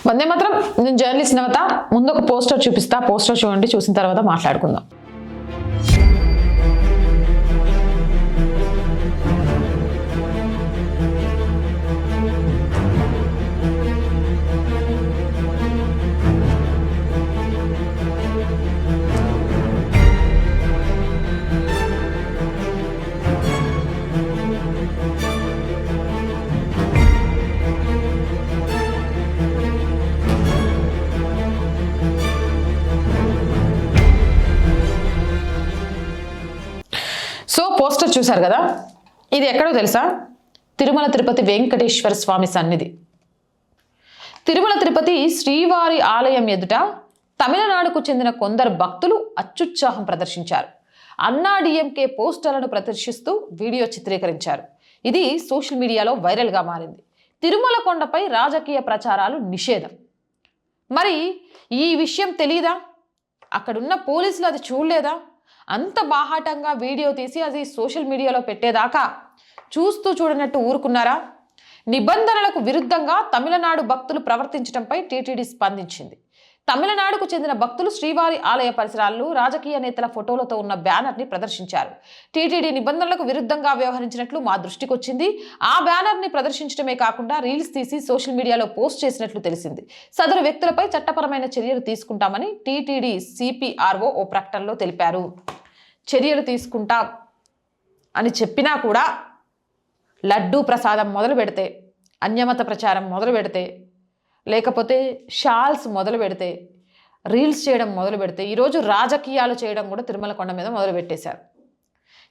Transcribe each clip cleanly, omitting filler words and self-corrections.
వందే మాత్రం. నేను జర్నలిస్ట్ నవత. ముందు ఒక పోస్టర్ చూపిస్తా, పోస్టర్ చూడండి, చూసిన తర్వాత మాట్లాడుకుందాం. సో పోస్టర్ చూశారు కదా, ఇది ఎక్కడో తెలుసా? తిరుమల తిరుపతి వెంకటేశ్వర స్వామి సన్నిధి. తిరుమల తిరుపతి శ్రీవారి ఆలయం ఎదుట తమిళనాడుకు చెందిన కొందరు భక్తులు అత్యుత్సాహం ప్రదర్శించారు. అన్నా డిఎంకే పోస్టర్లను ప్రదర్శిస్తూ వీడియో చిత్రీకరించారు. ఇది సోషల్ మీడియాలో వైరల్గా మారింది. తిరుమల కొండపై రాజకీయ ప్రచారాలు నిషేధం. మరి ఈ విషయం తెలీదా? అక్కడున్న పోలీసులు అది చూడలేదా? అంత బాహాటంగా వీడియో తీసి అది సోషల్ మీడియాలో పెట్టేదాకా చూస్తూ చూడనట్టు ఊరుకున్నారా? నిబంధనలకు విరుద్ధంగా తమిళనాడు భక్తులు ప్రవర్తించడంపై టీటీడీ స్పందించింది. తమిళనాడుకు చెందిన భక్తులు శ్రీవారి ఆలయ పరిసరాల్లో రాజకీయ నేతల ఫోటోలతో ఉన్న బ్యానర్ని ప్రదర్శించారు. టీటీడీ నిబంధనలకు విరుద్ధంగా వ్యవహరించినట్లు మా దృష్టికి వచ్చింది. ఆ బ్యానర్ని ప్రదర్శించడమే కాకుండా రీల్స్ తీసి సోషల్ మీడియాలో పోస్ట్ చేసినట్లు తెలిసింది. సదరు వ్యక్తులపై చట్టపరమైన చర్యలు తీసుకుంటామని టీటీడీ సిపిఆర్ఓ ఓ ప్రకటనలో తెలిపారు. చర్యలు తీసుకుంటాం అని చెప్పినా కూడా లడ్డూ ప్రసాదం మొదలు పెడితే, అన్యమత ప్రచారం మొదలు పెడితే, లేకపోతే షాల్స్ మొదలు పెడితే, రీల్స్ చేయడం మొదలు పెడితే, ఈరోజు రాజకీయాలు చేయడం కూడా తిరుమల కొండ మీద మొదలు పెట్టేశారు.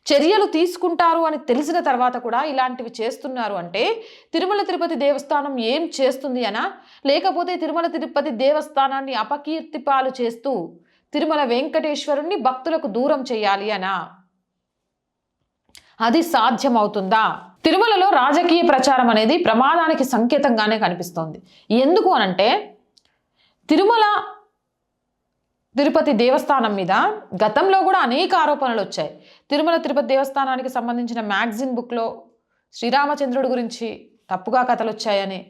చర్యలు తీసుకుంటారు అని తెలిసిన తర్వాత కూడా ఇలాంటివి చేస్తున్నారు అంటే తిరుమల తిరుపతి దేవస్థానం ఏం చేస్తుంది అనా, లేకపోతే తిరుమల తిరుపతి దేవస్థానాన్ని అపకీర్తి పాలు చేస్తూ తిరుమల వెంకటేశ్వరుణ్ణి భక్తులకు దూరం చేయాలి అనా? అది సాధ్యమవుతుందా? తిరుమలలో రాజకీయ ప్రచారం అనేది ప్రమాదానికి సంకేతంగానే కనిపిస్తోంది. ఎందుకు అనంటే తిరుమల తిరుపతి దేవస్థానం మీద గతంలో కూడా అనేక ఆరోపణలు వచ్చాయి. తిరుమల తిరుపతి దేవస్థానానికి సంబంధించిన మ్యాగజిన్ బుక్లో శ్రీరామచంద్రుడి గురించి తప్పుగా కథలు వచ్చాయని,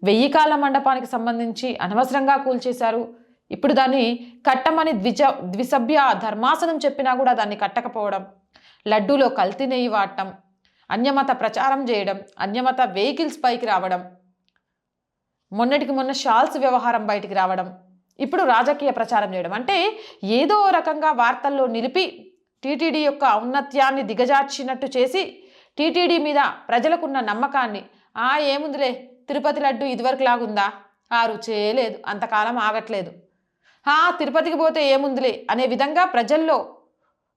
1000 కాళ్ళ మండపానికి సంబంధించి అనవసరంగా కూల్చేశారు, ఇప్పుడు దాన్ని కట్టమని ద్విసభ్య ధర్మాసనం చెప్పినా కూడా దాన్ని కట్టకపోవడం, లడ్డూలో కల్తీ నెయ్యి వాడటం, అన్యమత ప్రచారం చేయడం, అన్యమత వెహికల్స్ పైకి రావడం, మొన్నటికి మొన్న షాల్స్ వ్యవహారం బయటికి రావడం, ఇప్పుడు రాజకీయ ప్రచారం చేయడం, అంటే ఏదో రకంగా వార్తల్లో నిలిపి టీటీడీ యొక్క ఔన్నత్యాన్ని దిగజార్చినట్టు చేసి టీటీడీ మీద ప్రజలకున్న నమ్మకాన్ని, ఏముందిలే తిరుపతి లడ్డు ఇదివరకు లాగుందా, ఆ రుచే లేదు, అంతకాలం ఆగట్లేదు, తిరుపతికి పోతే ఏముందిలే అనే విధంగా ప్రజల్లో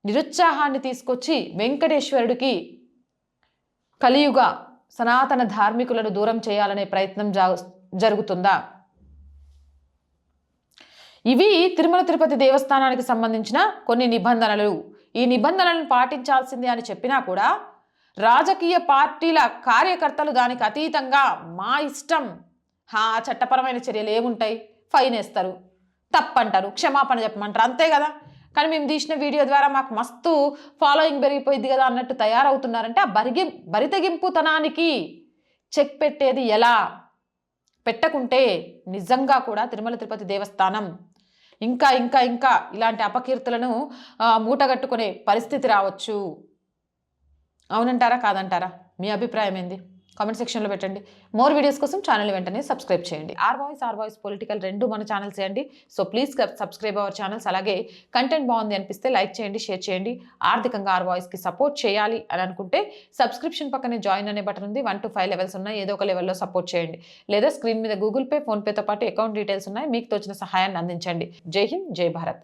నిరుత్సాహాన్ని తీసుకొచ్చి వెంకటేశ్వరుడికి కలియుగ సనాతన ధార్మికులను దూరం చేయాలనే ప్రయత్నం జరుగుతుందా? ఇవి తిరుమల తిరుపతి దేవస్థానానికి సంబంధించిన కొన్ని నిబంధనలు. ఈ నిబంధనలను పాటించాల్సిందే అని చెప్పినా కూడా రాజకీయ పార్టీల కార్యకర్తలు దానికి అతీతంగా మా ఇష్టం, చట్టపరమైన చర్యలు ఏముంటాయి, ఫైన్ వేస్తారు, తప్పంటారు, క్షమాపణ చెప్పమంటారు, అంతే కదా. కానీ మేము తీసిన వీడియో ద్వారా మాకు మస్తు ఫాలోయింగ్ పెరిగిపోయింది కదా అన్నట్టు తయారవుతున్నారంటే ఆ బరితెగింపుతనానికి చెక్ పెట్టేది ఎలా? పెట్టకుంటే నిజంగా కూడా తిరుమల తిరుపతి దేవస్థానం ఇంకా ఇంకా ఇంకా ఇలాంటి అపకీర్తులను మూటగట్టుకునే పరిస్థితి రావచ్చు. అవునంటారా కాదంటారా? మీ అభిప్రాయం ఏంది? కామెంట్ సెక్షన్లో పెట్టండి. మోర్ వీడియోస్ కోసం ఛానల్ వెంటనే సబ్స్క్రైబ్ చేయండి. ఆర్ వాయిస్ పొలిటికల్ రెండు మన ఛానల్స్ చేయండి. So please subscribe our channels. అలాగే కంటెంట్ బాగుంది అనిపిస్తే లైక్ చేయండి, షేర్ చేయండి. ఆర్థికంగా ఆర్ వాయిస్కి సపోర్ట్ చేయాలి అని అనుకుంటే సబ్స్క్రిప్షన్ పక్కనే జాయిన్ అనే బటన్ ఉంది. 1 to 5 లెవెల్స్ ఉన్నాయి. ఏదో ఒక లెవెల్లో సపోర్ట్ చేయండి. లేదా స్క్రీన్ మీద గూగుల్ పే, ఫోన్పేతో పాటు అకౌంట్ డీటెయిల్స్ ఉన్నాయి. మీకు తోచిన సహాయాన్ని అందించండి. జై హింద్, జై భారత్.